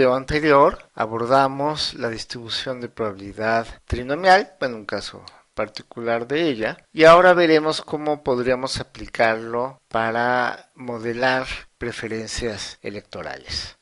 video anterior abordamos la distribución de probabilidad trinomial, bueno, un caso particular de ella, y ahora veremos cómo podríamos aplicarlo para modelar preferencias electorales.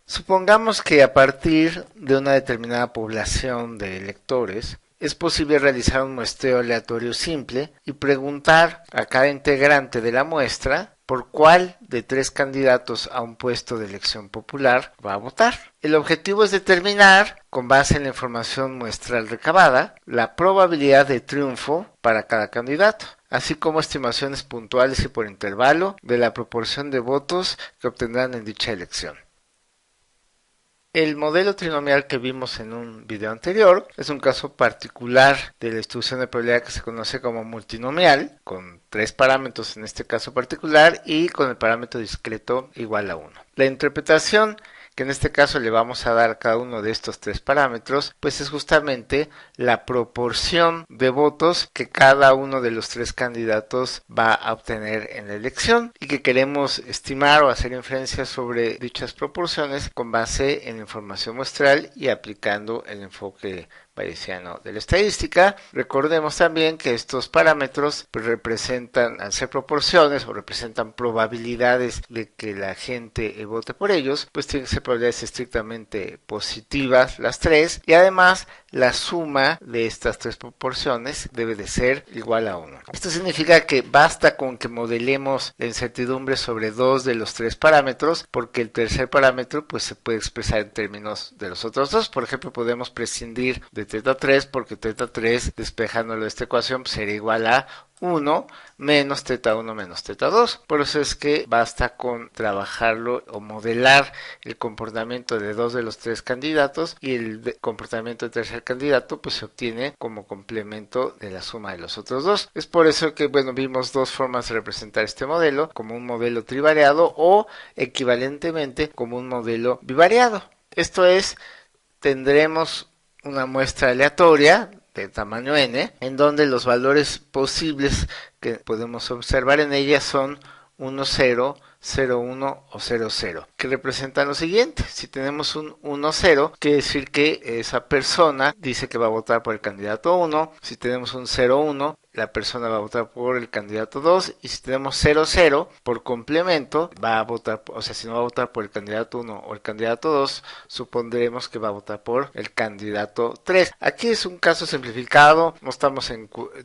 Supongamos que a partir de una determinada población de electores es posible realizar un muestreo aleatorio simple y preguntar a cada integrante de la muestra por cuál de 3 candidatos a un puesto de elección popular va a votar. El objetivo es determinar, con base en la información muestral recabada, la probabilidad de triunfo para cada candidato, así como estimaciones puntuales y por intervalo de la proporción de votos que obtendrán en dicha elección. El modelo trinomial que vimos en un video anterior es un caso particular de la distribución de probabilidad que se conoce como multinomial, con 3 parámetros en este caso particular y con el parámetro discreto igual a 1. La interpretación que en este caso le vamos a dar a cada uno de estos 3 parámetros, pues es justamente la proporción de votos que cada uno de los 3 candidatos va a obtener en la elección y que queremos estimar o hacer inferencias sobre dichas proporciones con base en la información muestral y aplicando el enfoque bayesiano de la estadística. Recordemos también que estos parámetros pues representan, al ser proporciones o representan probabilidades de que la gente vote por ellos, pues tienen que ser probabilidades estrictamente positivas las 3 y además la suma de estas 3 proporciones debe de ser igual a 1. Esto significa que basta con que modelemos la incertidumbre sobre 2 de los 3 parámetros, porque el tercer parámetro pues se puede expresar en términos de los otros 2. Por ejemplo, podemos prescindir de θ3 porque θ3, despejándolo de esta ecuación, pues sería igual a 1 menos θ1 menos θ2. Por eso es que basta con trabajarlo o modelar el comportamiento de 2 de los 3 candidatos y el comportamiento del tercer candidato pues se obtiene como complemento de la suma de los otros 2. Es por eso que vimos 2 formas de representar este modelo, como un modelo trivariado o equivalentemente como un modelo bivariado. Esto es, tendremos una muestra aleatoria de tamaño n, en donde los valores posibles que podemos observar en ella son 1, 0, 0, 1 o 0, 0, que representan lo siguiente. Si tenemos un 1, 0, quiere decir que esa persona dice que va a votar por el candidato 1. Si tenemos un 0, 1, la persona va a votar por el candidato 2, y si tenemos 0, 0, por complemento, va a votar, o sea, si no va a votar por el candidato 1 o el candidato 2, supondremos que va a votar por el candidato 3. Aquí es un caso simplificado, no estamos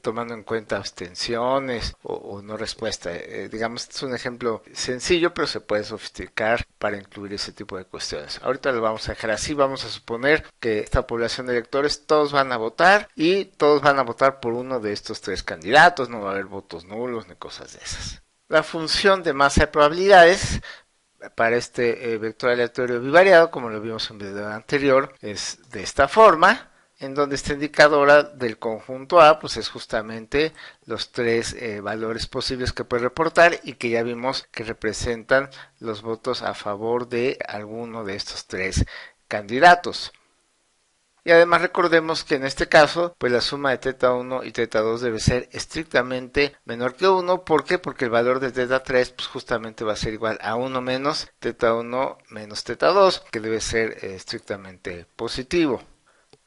tomando en cuenta abstenciones o no respuesta. Digamos, este es un ejemplo sencillo, pero se puede sofisticar para incluir ese tipo de cuestiones. Ahorita lo vamos a dejar así. Vamos a suponer que esta población de electores todos van a votar y todos van a votar por uno de estos 3 candidatos, no va a haber votos nulos ni cosas de esas. La función de masa de probabilidades para este vector aleatorio bivariado, como lo vimos en el video anterior, es de esta forma, en donde esta indicadora del conjunto A pues es justamente los 3 valores posibles que puede reportar y que ya vimos que representan los votos a favor de alguno de estos 3 candidatos. Y además recordemos que en este caso, pues la suma de θ1 y θ2 debe ser estrictamente menor que 1. ¿Por qué? Porque el valor de θ3 pues justamente va a ser igual a 1 menos θ1 menos θ2, que debe ser estrictamente positivo.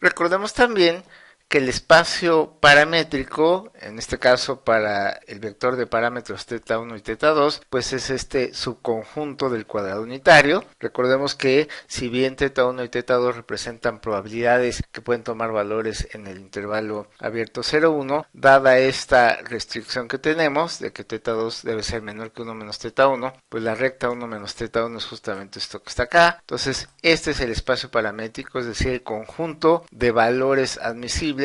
Recordemos también que el espacio paramétrico, en este caso para el vector de parámetros θ1 y θ2, pues es este subconjunto del cuadrado unitario. Recordemos que si bien θ1 y θ2 representan probabilidades que pueden tomar valores en el intervalo abierto 0,1, dada esta restricción que tenemos de que θ2 debe ser menor que 1 menos θ1, pues la recta 1 menos θ1 es justamente esto que está acá. Entonces este es el espacio paramétrico, es decir, el conjunto de valores admisibles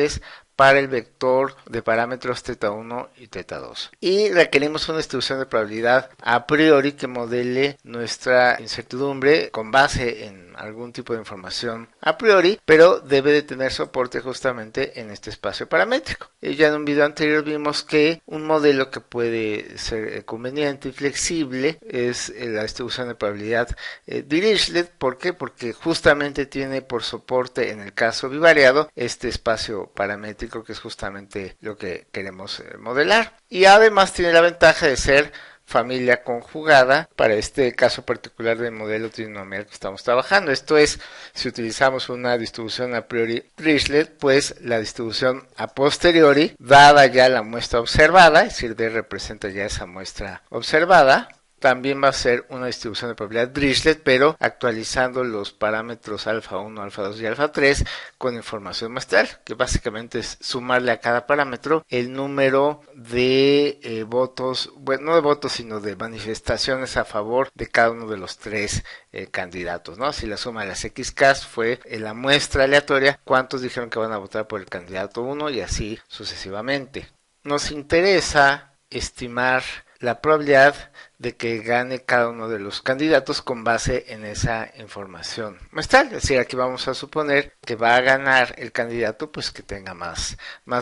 para el vector de parámetros θ1 y θ2. Y requerimos una distribución de probabilidad a priori que modele nuestra incertidumbre con base en algún tipo de información a priori, pero debe de tener soporte justamente en este espacio paramétrico. Y ya en un video anterior vimos que un modelo que puede ser conveniente y flexible es la distribución de probabilidad Dirichlet. ¿Por qué? Porque justamente tiene por soporte, en el caso bivariado, este espacio paramétrico, que es justamente lo que queremos modelar. Y además tiene la ventaja de ser familia conjugada para este caso particular del modelo trinomial que estamos trabajando. Esto es, si utilizamos una distribución a priori Dirichlet, pues la distribución a posteriori, dada ya la muestra observada, es decir, D representa ya esa muestra observada, también va a ser una distribución de probabilidad Dirichlet, pero actualizando los parámetros alfa 1, alfa 2 y alfa 3 con información muestral, que básicamente es sumarle a cada parámetro el número de votos, bueno, no de votos, sino de manifestaciones a favor de cada uno de los tres candidatos, ¿no? Si la suma de las XK fue la muestra aleatoria, cuántos dijeron que van a votar por el candidato 1 y así sucesivamente. Nos interesa estimar la probabilidad de que gane cada uno de los candidatos con base en esa información muestral. Es decir, aquí vamos a suponer que va a ganar el candidato pues que tenga más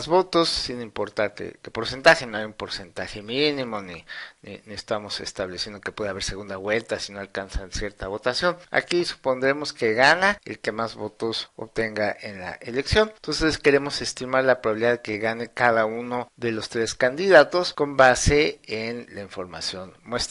votos, sin importar qué porcentaje. No hay un porcentaje mínimo, ni estamos estableciendo que puede haber segunda vuelta si no alcanzan cierta votación. Aquí supondremos que gana el que más votos obtenga en la elección. Entonces queremos estimar la probabilidad de que gane cada uno de los tres candidatos con base en la información muestral.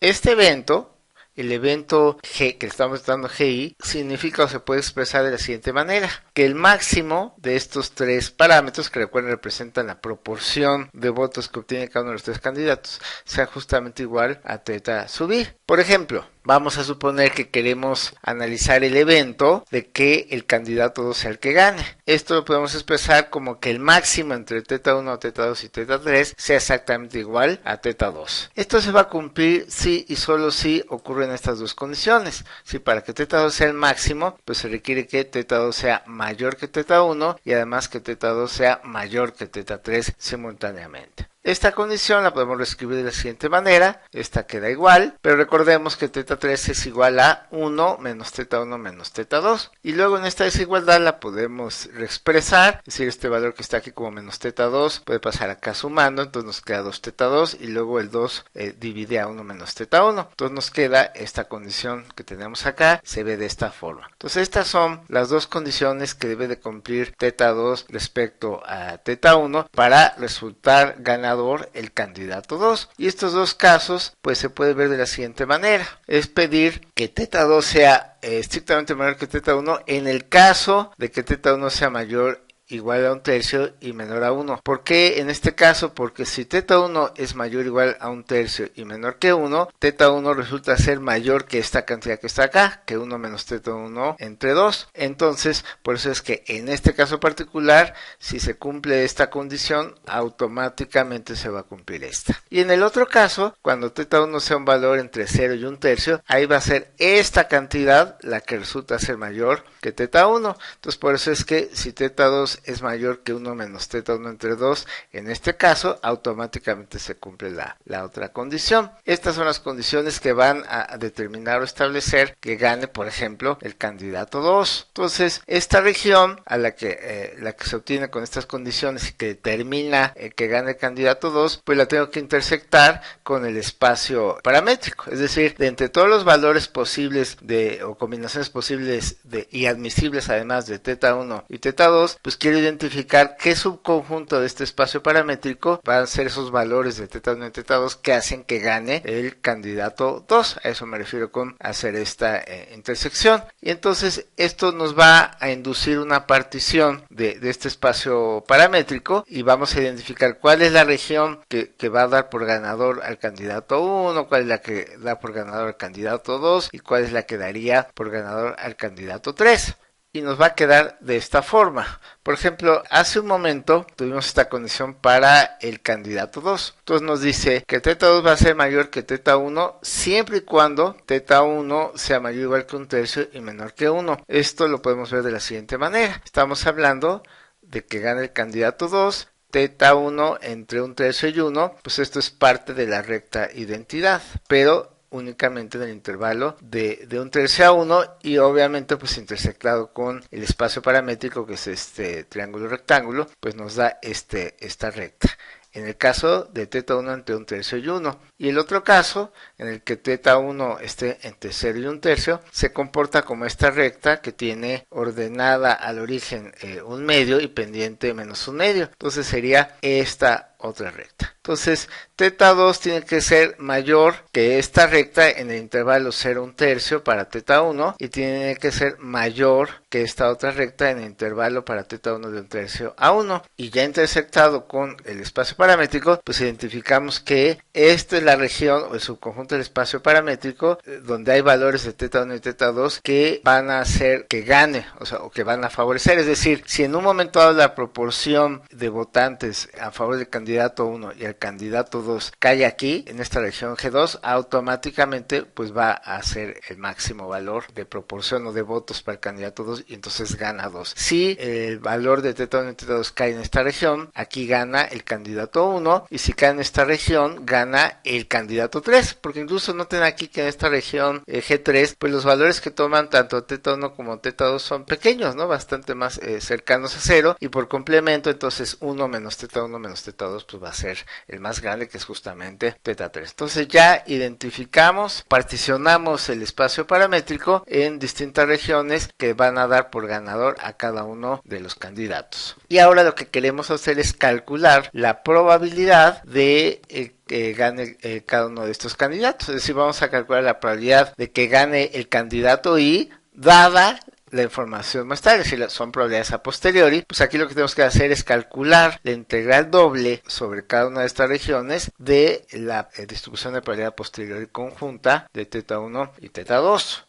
Este evento, el evento G que estamos dando GI, significa o se puede expresar de la siguiente manera: que el máximo de estos tres parámetros, que recuerden representan la proporción de votos que obtiene cada uno de los tres candidatos, sea justamente igual a teta sub i. Por ejemplo, vamos a suponer que queremos analizar el evento de que el candidato 2 sea el que gane. Esto lo podemos expresar como que el máximo entre teta 1, teta 2 y teta 3 sea exactamente igual a teta 2. Esto se va a cumplir si y solo si ocurren estas dos condiciones. Si para que teta 2 sea el máximo, pues se requiere que teta 2 sea mayor que teta 1 y además que teta 2 sea mayor que teta 3 simultáneamente. Esta condición la podemos reescribir de la siguiente manera: esta queda igual, pero recordemos que teta 3 es igual a 1 menos teta 1 menos teta 2, y luego en esta desigualdad la podemos reexpresar, es decir, este valor que está aquí como menos teta 2 puede pasar acá sumando, entonces nos queda 2 teta 2 y luego el 2 divide a 1 menos teta 1, entonces nos queda esta condición que tenemos acá, se ve de esta forma. Entonces estas son las dos condiciones que debe de cumplir teta 2 respecto a teta 1 para resultar ganador el candidato 2, y estos dos casos pues se puede ver de la siguiente manera: es pedir que teta 2 sea estrictamente mayor que teta 1 en el caso de que teta 1 sea mayor igual a 1/3 y menor a 1. ¿Por qué en este caso? Porque si teta 1 es mayor o igual a 1/3 y menor que 1, teta 1 resulta ser mayor que esta cantidad que está acá, que 1 menos teta 1 entre 2. Entonces, por eso es que en este caso particular, si se cumple esta condición, automáticamente se va a cumplir esta. Y en el otro caso, cuando teta 1 sea un valor entre 0 y 1/3, ahí va a ser esta cantidad la que resulta ser mayor que teta 1. Entonces, por eso es que si teta 2 es mayor que 1 menos teta 1 entre 2, en este caso automáticamente se cumple la otra condición. Estas son las condiciones que van a determinar o establecer que gane, por ejemplo, el candidato 2. Entonces, esta región a la que se obtiene con estas condiciones y que determina que gane el candidato 2, pues la tengo que intersectar con el espacio paramétrico, es decir, de entre todos los valores posibles o combinaciones posibles y admisibles además de teta 1 y teta 2, pues quiero identificar qué subconjunto de este espacio paramétrico van a ser esos valores de teta 1 y teta 2 que hacen que gane el candidato 2. A eso me refiero con hacer esta intersección. Y entonces esto nos va a inducir una partición de este espacio paramétrico y vamos a identificar cuál es la región que va a dar por ganador al candidato 1, cuál es la que da por ganador al candidato 2 y cuál es la que daría por ganador al candidato 3. Y nos va a quedar de esta forma. Por ejemplo, hace un momento tuvimos esta condición para el candidato 2. Entonces nos dice que teta 2 va a ser mayor que teta 1 siempre y cuando teta 1 sea mayor o igual que 1/3 y menor que 1. Esto lo podemos ver de la siguiente manera. Estamos hablando de que gana el candidato 2, teta 1 entre 1/3 y 1, pues esto es parte de la recta identidad, pero únicamente en el intervalo de 1/3 a 1 y obviamente pues intersectado con el espacio paramétrico que es este triángulo rectángulo, pues nos da esta recta. En el caso de teta 1 entre 1/3 y 1. Y el otro caso, en el que teta 1 esté entre 0 y 1/3, se comporta como esta recta que tiene ordenada al origen 1/2 y pendiente -1/2. Entonces sería esta otra recta. Entonces, teta 2 tiene que ser mayor que esta recta en el intervalo 0, 1/3 para teta 1 y tiene que ser mayor que esta otra recta en el intervalo para teta 1 de 1/3 a 1. Y ya intersectado con el espacio paramétrico, pues identificamos que esta es la región o el subconjunto del espacio paramétrico donde hay valores de teta 1 y teta 2 que van a hacer que gane, o que van a favorecer. Es decir, si en un momento dado la proporción de votantes a favor del candidato 1 y el candidato 2 cae aquí, en esta región G2, automáticamente pues va a ser el máximo valor de proporción o de votos para el candidato 2 y entonces gana 2. Si el valor de teta 1 y teta 2 cae en esta región, aquí gana el candidato 1 y si cae en esta región, gana el candidato 3, porque incluso noten aquí que en esta región G3, pues los valores que toman tanto teta 1 como teta 2 son pequeños, ¿no? Bastante más cercanos a 0 y por complemento entonces 1 menos teta 1 menos teta 2 pues va a ser el más grande, que es justamente teta 3. Entonces ya identificamos, particionamos el espacio paramétrico en distintas regiones que van a dar por ganador a cada uno de los candidatos. Y ahora lo que queremos hacer es calcular la probabilidad de que gane cada uno de estos candidatos. Es decir, vamos a calcular la probabilidad de que gane el candidato Y dada la información muestral, es decir, son probabilidades a posteriori. Pues aquí lo que tenemos que hacer es calcular la integral doble sobre cada una de estas regiones de la distribución de probabilidad a posteriori conjunta de teta 1 y teta 2.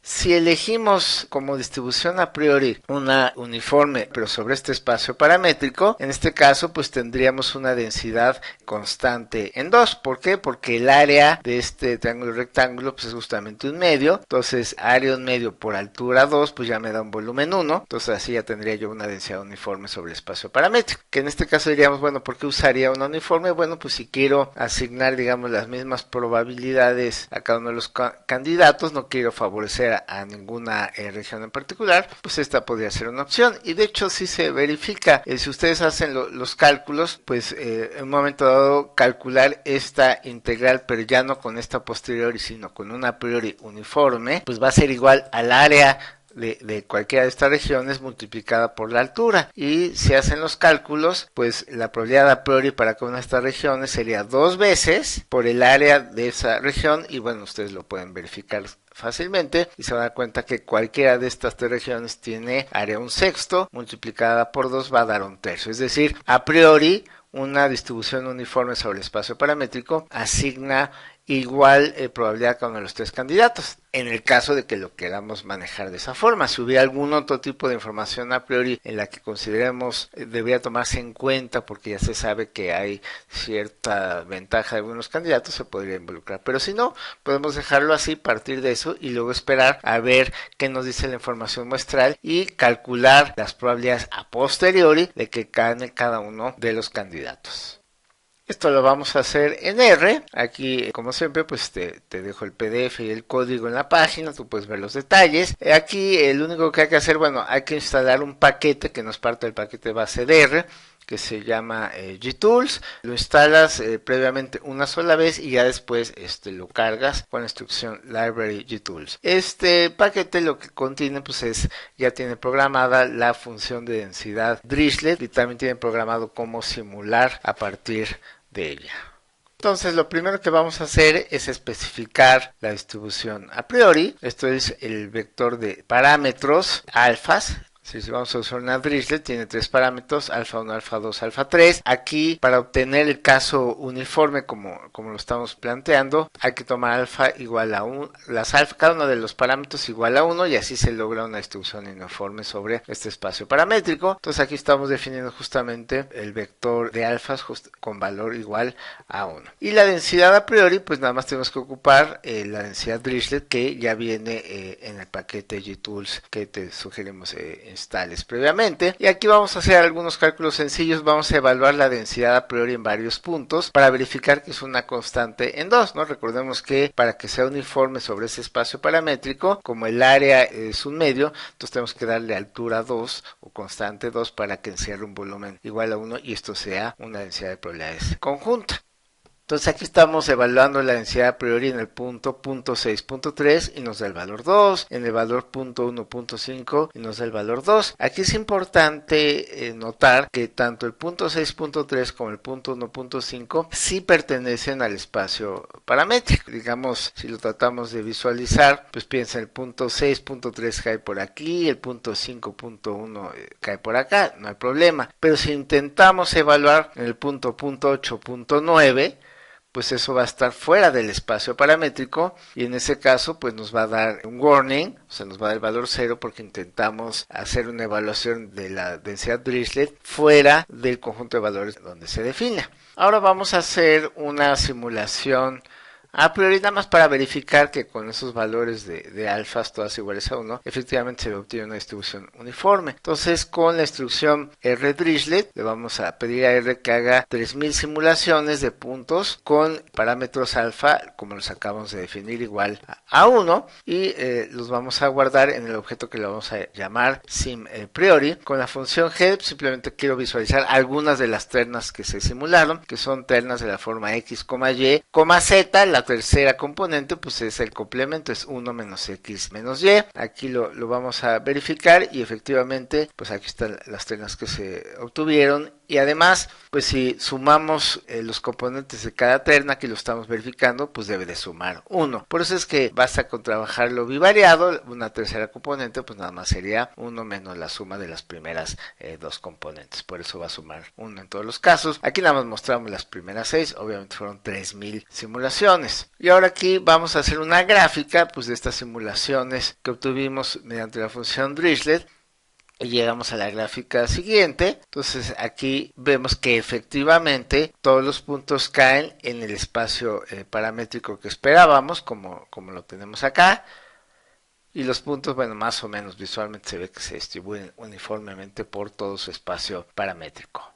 Si elegimos como distribución a priori una uniforme, pero sobre este espacio paramétrico, en este caso pues tendríamos una densidad constante en 2. ¿Por qué? Porque el área de este triángulo rectángulo pues es justamente un medio. Entonces área un medio por altura 2 pues ya me da un volumen 1. Entonces así ya tendría yo una densidad uniforme sobre el espacio paramétrico. Que en este caso diríamos, bueno, ¿por qué usaría una uniforme? Bueno, pues si quiero asignar, digamos, las mismas probabilidades a cada uno de los candidatos, no quiero favorecer a ninguna región en particular, pues esta podría ser una opción. Y de hecho si se verifica, si ustedes hacen los cálculos, pues en un momento dado calcular esta integral, pero ya no con esta posteriori, sino con una a priori uniforme, pues va a ser igual al área de cualquiera de estas regiones multiplicada por la altura. Y si hacen los cálculos, pues la probabilidad a priori para cada una de estas regiones sería 2 veces por el área de esa región. Y bueno, ustedes lo pueden verificar fácilmente y se van a dar cuenta que cualquiera de estas tres regiones tiene área 1/6 multiplicada por 2 va a dar 1/3. Es decir, a priori una distribución uniforme sobre el espacio paramétrico asigna igual probabilidad a cada uno de los tres candidatos. En el caso de que lo queramos manejar de esa forma, si hubiera algún otro tipo de información a priori en la que consideremos debería tomarse en cuenta porque ya se sabe que hay cierta ventaja de algunos candidatos, se podría involucrar. Pero si no, podemos dejarlo así, partir de eso y luego esperar a ver qué nos dice la información muestral y calcular las probabilidades a posteriori de que gane cada uno de los candidatos. Esto lo vamos a hacer en R. Aquí, como siempre, pues te dejo el PDF y el código en la página. Tú puedes ver los detalles. Aquí, el único que hay que hacer, bueno, hay que instalar un paquete que no es parte del paquete base de R, que se llama GTools. Lo instalas previamente una sola vez y ya después lo cargas con la instrucción library GTools. Este paquete lo que contiene pues ya tiene programada la función de densidad Dirichlet y también tiene programado cómo simular a partir de ella. Entonces lo primero que vamos a hacer es especificar la distribución a priori. Esto es el vector de parámetros alfas. Si vamos a usar una Dirichlet, tiene tres parámetros, alfa 1, alfa 2, alfa 3. Aquí, para obtener el caso uniforme como lo estamos planteando, hay que tomar alfa igual a 1, cada uno de los parámetros igual a 1 y así se logra una distribución uniforme sobre este espacio paramétrico. Entonces aquí estamos definiendo justamente el vector de alfas con valor igual a 1. Y la densidad a priori, pues nada más tenemos que ocupar la densidad Dirichlet que ya viene en el paquete GTools que te sugerimos instales previamente. Y aquí vamos a hacer algunos cálculos sencillos. Vamos a evaluar la densidad a priori en varios puntos para verificar que es una constante en 2, ¿no? Recordemos que para que sea uniforme sobre ese espacio paramétrico, como el área es un medio, entonces tenemos que darle altura 2 o constante 2 para que encierre un volumen igual a 1 y esto sea una densidad de probabilidades conjunta. Entonces aquí estamos evaluando la densidad a priori en el punto 6.3 y nos da el valor 2, en el valor punto 1.5 y nos da el valor 2. Aquí es importante notar que tanto el punto 6.3 como el punto 1.5 sí pertenecen al espacio paramétrico. Digamos, si lo tratamos de visualizar, pues piensa el punto 6.3 cae por aquí, el punto 5.1 cae por acá, no hay problema. Pero si intentamos evaluar en el punto 8.9, pues eso va a estar fuera del espacio paramétrico y en ese caso pues nos va a dar un warning, o sea nos va a dar el valor 0 porque intentamos hacer una evaluación de la densidad Dirichlet fuera del conjunto de valores donde se define. Ahora vamos a hacer una simulación a priori nada más para verificar que con esos valores de alfas todas iguales a 1, efectivamente se obtiene una distribución uniforme. Entonces con la instrucción R-Dirichlet le vamos a pedir a R que haga 3000 simulaciones de puntos con parámetros alfa, como los acabamos de definir, igual a 1 y los vamos a guardar en el objeto que le vamos a llamar sim_priori. Con la función head simplemente quiero visualizar algunas de las ternas que se simularon, que son ternas de la forma x, y, z, la tercera componente pues es el complemento, es 1 menos x menos y. Aquí lo vamos a verificar y efectivamente pues aquí están las ternas que se obtuvieron y además pues si sumamos los componentes de cada terna, que lo estamos verificando, pues debe de sumar 1. Por eso es que basta con trabajarlo bivariado, una tercera componente pues nada más sería 1 menos la suma de las primeras dos componentes, por eso va a sumar 1 en todos los casos. Aquí nada más mostramos las primeras 6, obviamente fueron 3000 simulaciones. Y ahora aquí vamos a hacer una gráfica pues de estas simulaciones que obtuvimos mediante la función Dirichlet. Y llegamos a la gráfica siguiente. Entonces aquí vemos que efectivamente todos los puntos caen en el espacio paramétrico que esperábamos, como lo tenemos acá. Y los puntos, bueno, más o menos visualmente se ve que se distribuyen uniformemente por todo su espacio paramétrico.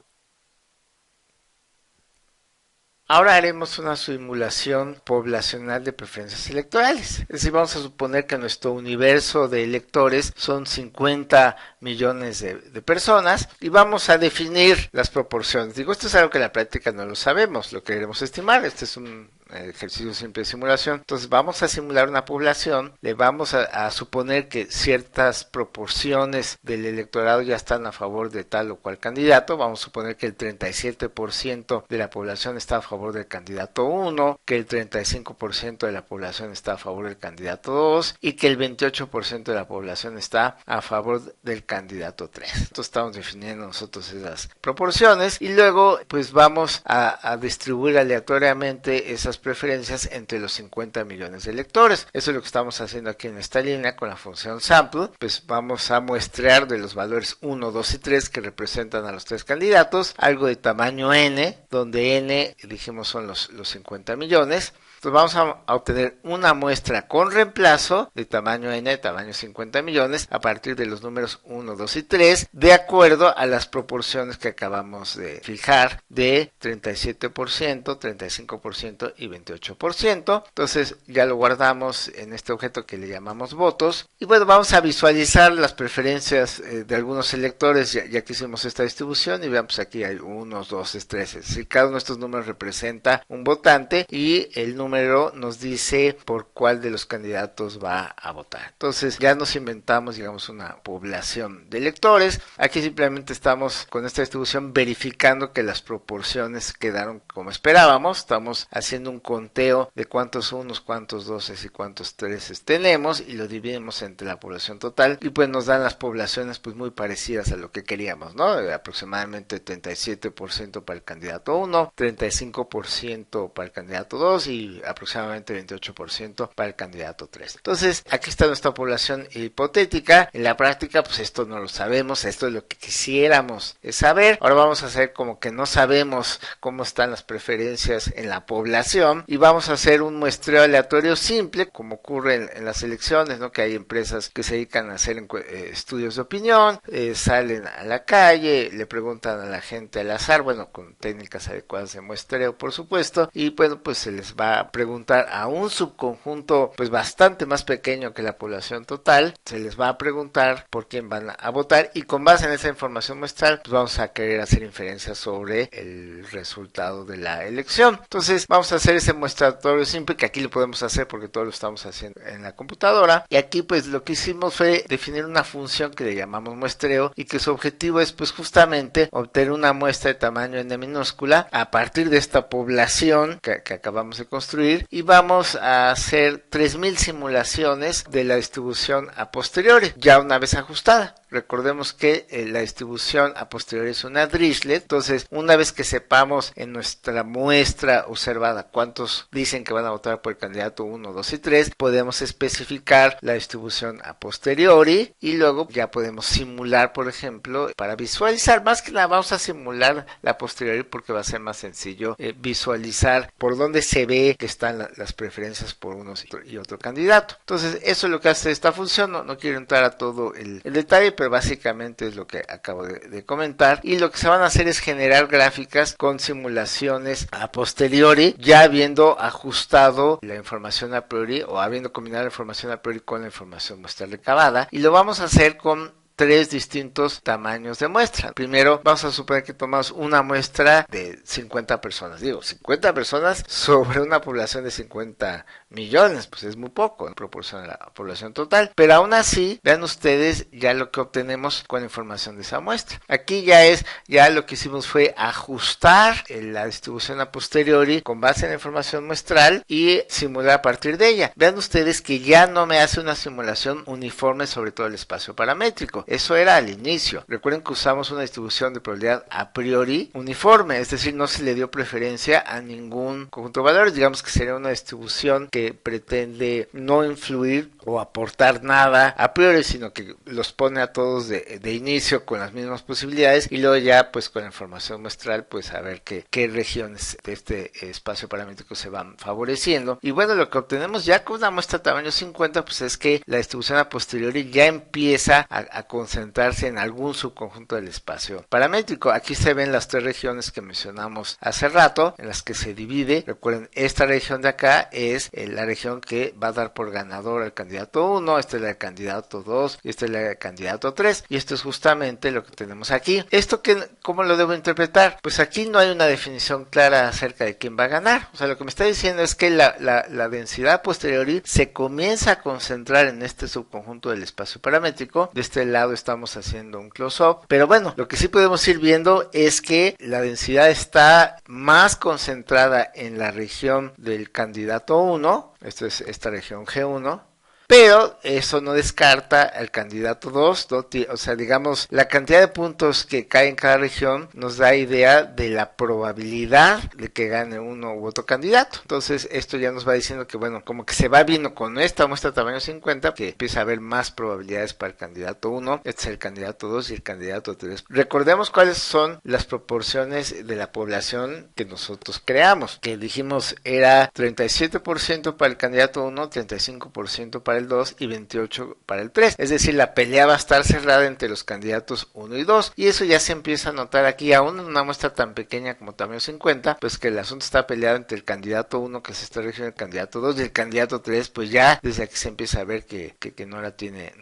Ahora haremos una simulación poblacional de preferencias electorales. Es decir, vamos a suponer que nuestro universo de electores son 50 millones de personas y vamos a definir las proporciones. Digo, esto es algo que en la práctica no lo sabemos, lo queremos estimar. Este es un ejercicio simple de simulación. Entonces vamos a simular una población, le vamos a suponer que ciertas proporciones del electorado ya están a favor de tal o cual candidato. Vamos a suponer que el 37% de la población está a favor del candidato 1, que el 35% de la población está a favor del candidato 2 y que el 28% de la población está a favor del candidato 3. Entonces estamos definiendo nosotros esas proporciones y luego pues vamos a distribuir aleatoriamente esas preferencias entre los 50 millones de electores. Eso es lo que estamos haciendo aquí en esta línea con la función sample. Pues vamos a muestrear de los valores 1, 2 y 3 que representan a los tres candidatos algo de tamaño n, donde n dijimos son los 50 millones. Entonces vamos a obtener una muestra con reemplazo de tamaño n, de tamaño 50 millones, a partir de los números 1, 2 y 3, de acuerdo a las proporciones que acabamos de fijar de 37%, 35% y 28%. Entonces ya lo guardamos en este objeto que le llamamos votos. Y bueno, vamos a visualizar las preferencias de algunos electores, ya que hicimos esta distribución. Y vean, pues aquí hay 1, 2, 3. Es decir, cada uno de estos números representa un votante y el número nos dice por cuál de los candidatos va a votar. Entonces ya nos inventamos, digamos, una población de electores. Aquí simplemente estamos con esta distribución verificando que las proporciones quedaron como esperábamos. Estamos haciendo un conteo de cuántos unos, cuántos doces y cuántos treces tenemos y lo dividimos entre la población total y pues nos dan las poblaciones pues muy parecidas a lo que queríamos, ¿no? Aproximadamente 37% para el candidato 1, 35% para el candidato 2 y aproximadamente 28% para el candidato 3. Entonces, aquí está nuestra población hipotética. En la práctica, pues esto no lo sabemos, esto es lo que quisiéramos saber. Ahora vamos a hacer como que no sabemos cómo están las preferencias en la población y vamos a hacer un muestreo aleatorio simple, como ocurre en las elecciones, ¿no? Que hay empresas que se dedican a hacer estudios de opinión, salen a la calle, le preguntan a la gente al azar, bueno, con técnicas adecuadas de muestreo, por supuesto, y bueno, pues se les va a preguntar a un subconjunto pues bastante más pequeño que la población total, se les va a preguntar por quién van a votar y con base en esa información muestral pues vamos a querer hacer inferencias sobre el resultado de la elección. Entonces vamos a hacer ese muestratorio simple, que aquí lo podemos hacer porque todo lo estamos haciendo en la computadora, y aquí pues lo que hicimos fue definir una función que le llamamos muestreo y que su objetivo es pues justamente obtener una muestra de tamaño n minúscula a partir de esta población que acabamos de construir, y vamos a hacer 3000 simulaciones de la distribución a posteriori ya una vez ajustada. Recordemos que la distribución a posteriori es una Dirichlet, entonces una vez que sepamos en nuestra muestra observada cuántos dicen que van a votar por el candidato 1, 2 y 3, podemos especificar la distribución a posteriori y luego ya podemos simular, por ejemplo, para visualizar, más que nada vamos a simular la posteriori porque va a ser más sencillo visualizar por dónde se ve que están las preferencias por uno y otro candidato. Entonces eso es lo que hace esta función, no quiero entrar a todo el detalle, pero básicamente es lo que acabo de comentar, y lo que se van a hacer es generar gráficas con simulaciones a posteriori, ya habiendo ajustado la información a priori o habiendo combinado la información a priori con la información muestral recabada, y lo vamos a hacer con 3 distintos tamaños de muestra. Primero vamos a suponer que tomamos una muestra de 50 personas. Digo, 50 personas sobre una población de 50 millones, pues es muy poco en proporción a la población total. Pero aún así, vean ustedes ya lo que obtenemos con la información de esa muestra. Aquí ya lo que hicimos fue ajustar la distribución a posteriori con base en la información muestral y simular a partir de ella. Vean ustedes que ya no me hace una simulación uniforme sobre todo el espacio paramétrico. Eso era al inicio. Recuerden que usamos una distribución de probabilidad a priori uniforme, es decir, no se le dio preferencia a ningún conjunto de valores. Digamos que sería una distribución que pretende no influir o aportar nada a priori, sino que los pone a todos de inicio con las mismas posibilidades y luego ya pues con la información muestral pues a ver qué regiones de este espacio paramétrico se van favoreciendo. Y bueno, lo que obtenemos ya con una muestra tamaño 50 pues es que la distribución a posteriori ya empieza a concentrarse en algún subconjunto del espacio paramétrico. Aquí se ven las 3 regiones que mencionamos hace rato, en las que se divide. Recuerden, esta región de acá es la región que va a dar por ganador al candidato 1, esta es la del candidato 2 y esta es la del candidato 3, y esto es justamente lo que tenemos aquí. ¿Esto cómo lo debo interpretar? Pues aquí no hay una definición clara acerca de quién va a ganar. O sea, lo que me está diciendo es que la densidad posteriori se comienza a concentrar en este subconjunto del espacio paramétrico. De este lado estamos haciendo un close-up, pero bueno, lo que sí podemos ir viendo es que la densidad está más concentrada en la región del candidato 1, esto es esta región G1, pero eso no descarta al candidato 2, ¿no? O sea, digamos, la cantidad de puntos que cae en cada región nos da idea de la probabilidad de que gane uno u otro candidato. Entonces, esto ya nos va diciendo que, bueno, como que se va viendo con esta muestra tamaño 50, que empieza a haber más probabilidades para el candidato 1, este es el candidato 2 y el candidato 3. Recordemos cuáles son las proporciones de la población que nosotros creamos, que dijimos era 37% para el candidato 1, 35% para el 2 y 28 para el 3, es decir, la pelea va a estar cerrada entre los candidatos 1 y 2, y eso ya se empieza a notar aquí, aún en una muestra tan pequeña como tamaño 50, pues que el asunto está peleado entre el candidato 1, que es esta región, el candidato 2 y el candidato 3, pues ya desde aquí se empieza a ver que no la tiene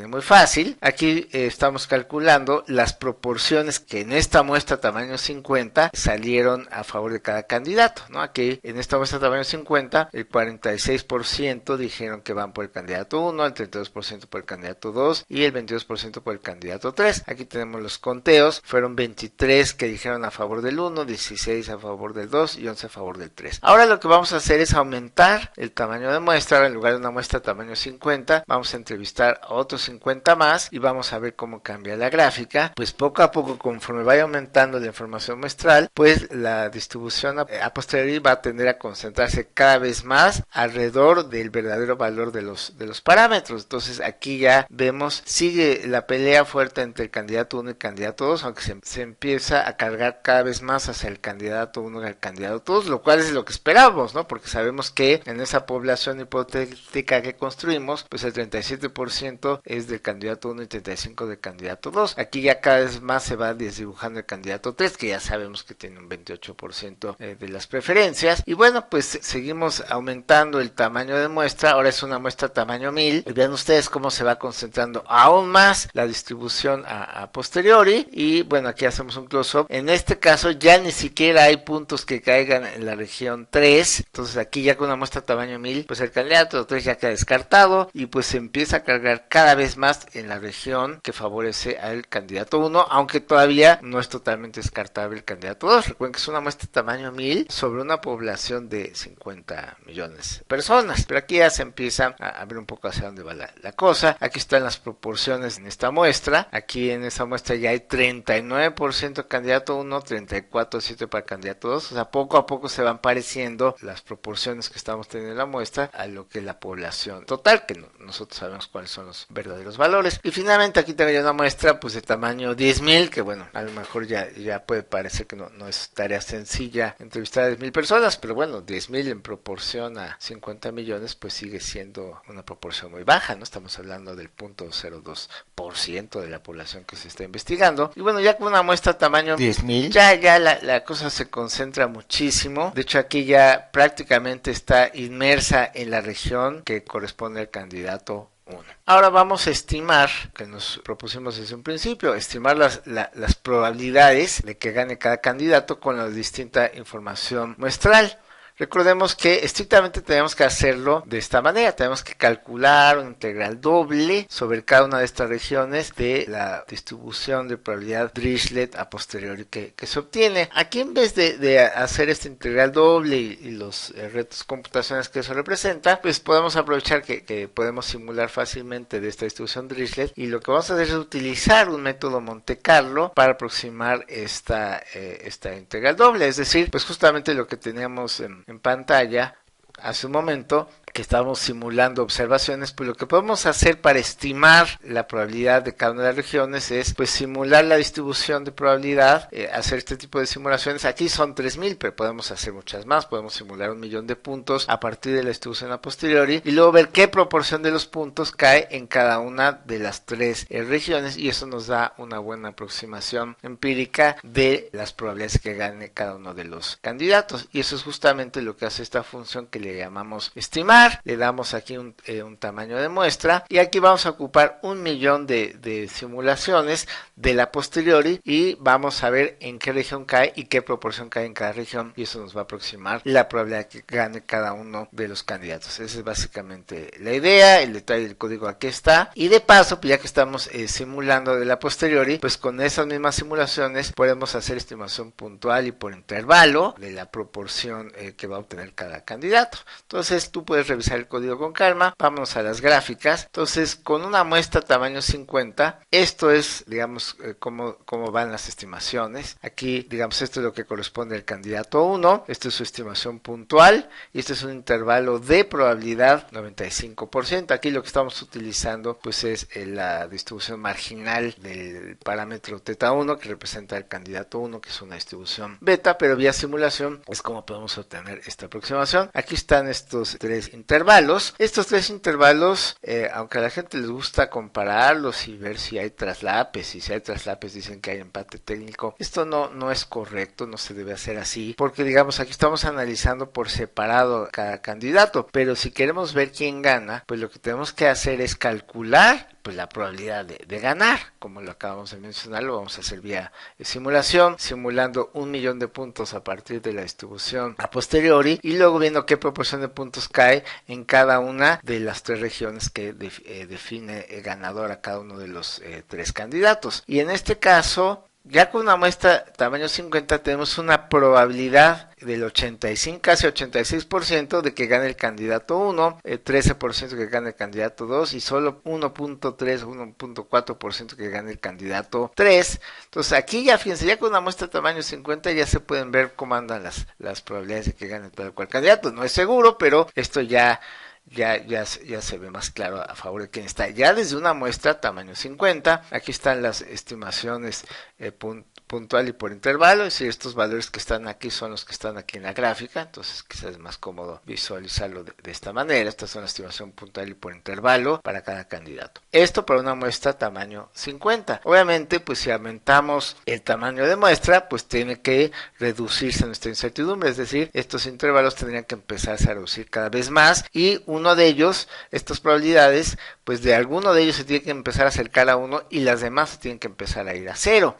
muy fácil. Aquí estamos calculando las proporciones que en esta muestra tamaño 50 salieron a favor de cada candidato, ¿no? Aquí en esta muestra tamaño 50, el 46% dijeron que van por el candidato 1, el 32% por el candidato 2 y el 22% por el candidato 3. Aquí tenemos los conteos, fueron 23 que dijeron a favor del 1, 16 a favor del 2 y 11 a favor del 3. Ahora lo que vamos a hacer es aumentar el tamaño de muestra. En lugar de una muestra tamaño 50, vamos a entrevistar a otros 50 más y vamos a ver cómo cambia la gráfica. Pues poco a poco, conforme vaya aumentando la información muestral, pues la distribución a posteriori va a tender a concentrarse cada vez más alrededor del verdadero valor de los los parámetros. Entonces aquí ya vemos, sigue la pelea fuerte entre el candidato 1 y el candidato 2, aunque se empieza a cargar cada vez más hacia el candidato 1 y el candidato 2, lo cual es lo que esperábamos, ¿no? Porque sabemos que en esa población hipotética que construimos, pues el 37% es del candidato 1 y 35% del candidato 2. Aquí ya cada vez más se va desdibujando el candidato 3, que ya sabemos que tiene un 28% de las preferencias. Y bueno, pues seguimos aumentando el tamaño de muestra. Ahora es una muestra tamaño 1000. Y vean ustedes cómo se va concentrando aún más la distribución a posteriori. Y bueno, aquí hacemos un close-up. En este caso ya ni siquiera hay puntos que caigan en la región 3. Entonces aquí ya con una muestra tamaño 1000, pues el candidato 3 ya queda descartado. Y pues se empieza a cargar cada vez más en la región que favorece al candidato 1, aunque todavía no es totalmente descartable el candidato 2. Recuerden que es una muestra tamaño 1000 sobre una población de 50 millones de personas. Pero aquí ya se empieza a ver un poco hacia dónde va la cosa. Aquí están las proporciones en esta muestra. Aquí en esta muestra ya hay 39% candidato 1, 34% para candidato 2. O sea, poco a poco se van pareciendo las proporciones que estamos teniendo en la muestra a lo que la población total, que nosotros sabemos cuáles son los verdaderos valores. Y finalmente aquí tengo una muestra pues de tamaño 10,000, que bueno, a lo mejor ya puede parecer que no es tarea sencilla entrevistar a 10,000 personas, pero bueno, 10,000 en proporción a 50 millones pues sigue siendo una proporción muy baja, ¿no? Estamos hablando del 0.02% de la población que se está investigando. Y bueno, ya con una muestra tamaño 10,000, ya la cosa se concentra muchísimo. De hecho, aquí ya prácticamente está inmersa en la región que corresponde al candidato 1. Ahora vamos a estimar, que nos propusimos desde un principio, estimar las probabilidades de que gane cada candidato con la distinta información muestral. Recordemos que estrictamente tenemos que hacerlo de esta manera. Tenemos que calcular una integral doble sobre cada una de estas regiones de la distribución de probabilidad Dirichlet a posteriori que se obtiene. Aquí, en vez de hacer esta integral doble y los retos computacionales que eso representa, pues podemos aprovechar que podemos simular fácilmente de esta distribución Dirichlet, y lo que vamos a hacer es utilizar un método Monte Carlo para aproximar esta integral doble. Es decir, pues justamente lo que teníamos en pantalla hace un momento, que estábamos simulando observaciones, pues lo que podemos hacer para estimar la probabilidad de cada una de las regiones es pues simular la distribución de probabilidad, hacer este tipo de simulaciones. Aquí son 3000, pero podemos hacer muchas más. Podemos simular 1,000,000 de puntos a partir de la distribución a posteriori y luego ver qué proporción de los puntos cae en cada una de las 3 regiones, y eso nos da una buena aproximación empírica de las probabilidades que gane cada uno de los candidatos. Y eso es justamente lo que hace esta función que le llamamos estimar. Le damos aquí un tamaño de muestra, y aquí vamos a ocupar 1,000,000 de simulaciones de la posteriori, y vamos a ver en qué región cae y qué proporción cae en cada región, y eso nos va a aproximar la probabilidad que gane cada uno de los candidatos. Esa es básicamente la idea. El detalle del código aquí está, y de paso, pues ya que estamos simulando de la posteriori, pues con esas mismas simulaciones podemos hacer estimación puntual y por intervalo de la proporción que va a obtener cada candidato. Entonces tú puedes revisar el código con calma. Vámonos a las gráficas. Entonces, con una muestra tamaño 50, esto es, digamos, cómo van las estimaciones. Aquí, digamos, esto es lo que corresponde al candidato 1. Esto es su estimación puntual, y este es un intervalo de probabilidad 95%. Aquí lo que estamos utilizando pues es la distribución marginal del parámetro teta 1, que representa el candidato 1, que es una distribución beta, pero vía simulación es como podemos obtener esta aproximación. Aquí están estos 3 intervalos. Estos 3 intervalos, aunque a la gente les gusta compararlos y ver si hay traslapes, y si hay traslapes dicen que hay empate técnico, esto no es correcto, no se debe hacer así, porque digamos aquí estamos analizando por separado cada candidato, pero si queremos ver quién gana, pues lo que tenemos que hacer es calcular pues la probabilidad de ganar, como lo acabamos de mencionar. Lo vamos a hacer vía simulación, simulando 1,000,000 de puntos a partir de la distribución a posteriori, y luego viendo qué proporción de puntos cae en cada una de las 3 regiones que define ganador a cada uno de los 3 candidatos. Y en este caso, ya con una muestra tamaño 50 tenemos una probabilidad del 85, casi 86% de que gane el candidato 1, 13% que gane el candidato 2 y solo 1.3 o 1.4% que gane el candidato 3. Entonces aquí ya fíjense, ya con una muestra tamaño 50 ya se pueden ver cómo andan las probabilidades de que gane tal cual candidato. No es seguro, pero esto ya ya se ve más claro a favor de quién está. Ya desde una muestra tamaño 50, aquí están las estimaciones puntual y por intervalo, es decir, estos valores que están aquí son los que están aquí en la gráfica, entonces quizás es más cómodo visualizarlo de esta manera. Estas son la estimación puntual y por intervalo para cada candidato. Esto para una muestra tamaño 50. Obviamente, pues si aumentamos el tamaño de muestra, pues tiene que reducirse nuestra incertidumbre, es decir, estos intervalos tendrían que empezarse a reducir cada vez más y uno de ellos, estas probabilidades, pues de alguno de ellos se tiene que empezar a acercar a 1 y las demás se tienen que empezar a ir a 0.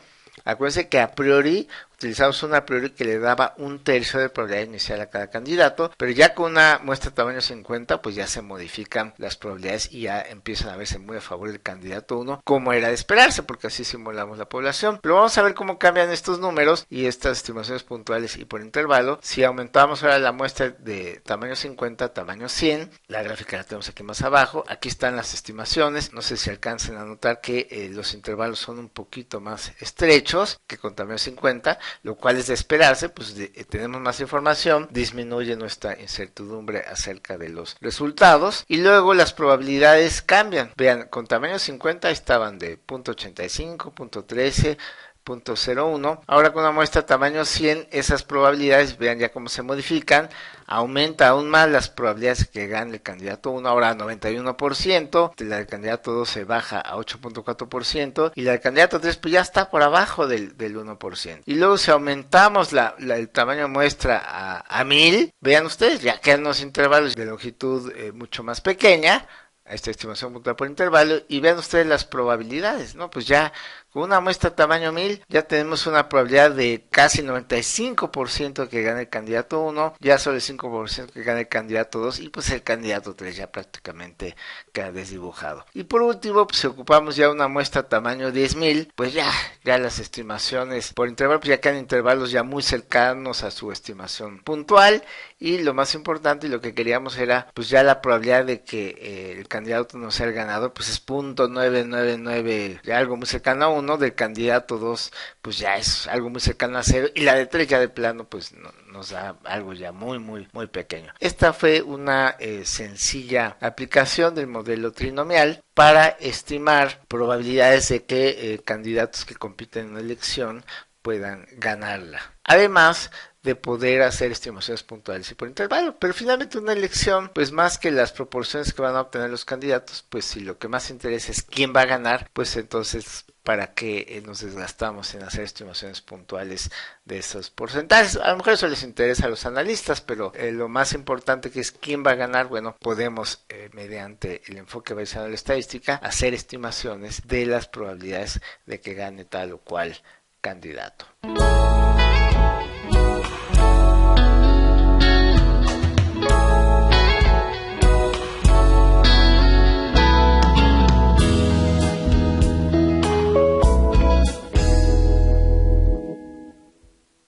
Acuérdense que a priori utilizamos una a priori que le daba 1/3 de probabilidad inicial a cada candidato, pero ya con una muestra tamaño 50, pues ya se modifican las probabilidades y ya empiezan a verse muy a favor del candidato 1, como era de esperarse, porque así simulamos la población. Pero vamos a ver cómo cambian estos números y estas estimaciones puntuales y por intervalo. Si aumentamos ahora la muestra de tamaño 50 a tamaño 100, la gráfica la tenemos aquí más abajo, aquí están las estimaciones, no sé si alcancen a notar que los intervalos son un poquito más estrechos que con tamaño 50, lo cual es de esperarse, pues tenemos más información, disminuye nuestra incertidumbre acerca de los resultados y luego las probabilidades cambian. Vean, con tamaño 50 estaban de 0.85, 0.13, 0.01. Ahora con una muestra tamaño 100, esas probabilidades, vean ya cómo se modifican, aumenta aún más las probabilidades de que gane el candidato 1, ahora a 91%, la del candidato 2 se baja a 8.4% y la del candidato 3 pues ya está por abajo del 1%. Y luego si aumentamos el tamaño de muestra a 1000, vean ustedes, ya quedan unos intervalos de longitud mucho más pequeña, a esta estimación puntual por intervalo, y vean ustedes las probabilidades, ¿no? Pues ya con una muestra tamaño 1000 ya tenemos una probabilidad de casi 95% que gane el candidato 1, ya solo el 5% que gane el candidato 2 y pues el candidato 3 ya prácticamente queda desdibujado. Y por último, pues si ocupamos ya una muestra tamaño 10.000, pues ya las estimaciones por intervalo pues ya quedan intervalos ya muy cercanos a su estimación puntual y lo más importante y lo que queríamos era pues ya la probabilidad de que el candidato no sea el ganador pues es 0.999, ya algo muy cercano a 1, del candidato 2 pues ya es algo muy cercano a 0 y la de 3 ya de plano pues nos da algo ya muy pequeño. Esta fue una sencilla aplicación del modelo trinomial para estimar probabilidades de que candidatos que compiten en una elección puedan ganarla. Además de poder hacer estimaciones puntuales y por intervalo, pero finalmente una elección, pues más que las proporciones que van a obtener los candidatos, pues si lo que más interesa es quién va a ganar, pues entonces para qué nos desgastamos en hacer estimaciones puntuales de esos porcentajes. A lo mejor eso les interesa a los analistas, pero lo más importante que es quién va a ganar, bueno, podemos mediante el enfoque basado en la estadística hacer estimaciones de las probabilidades de que gane tal o cual candidato.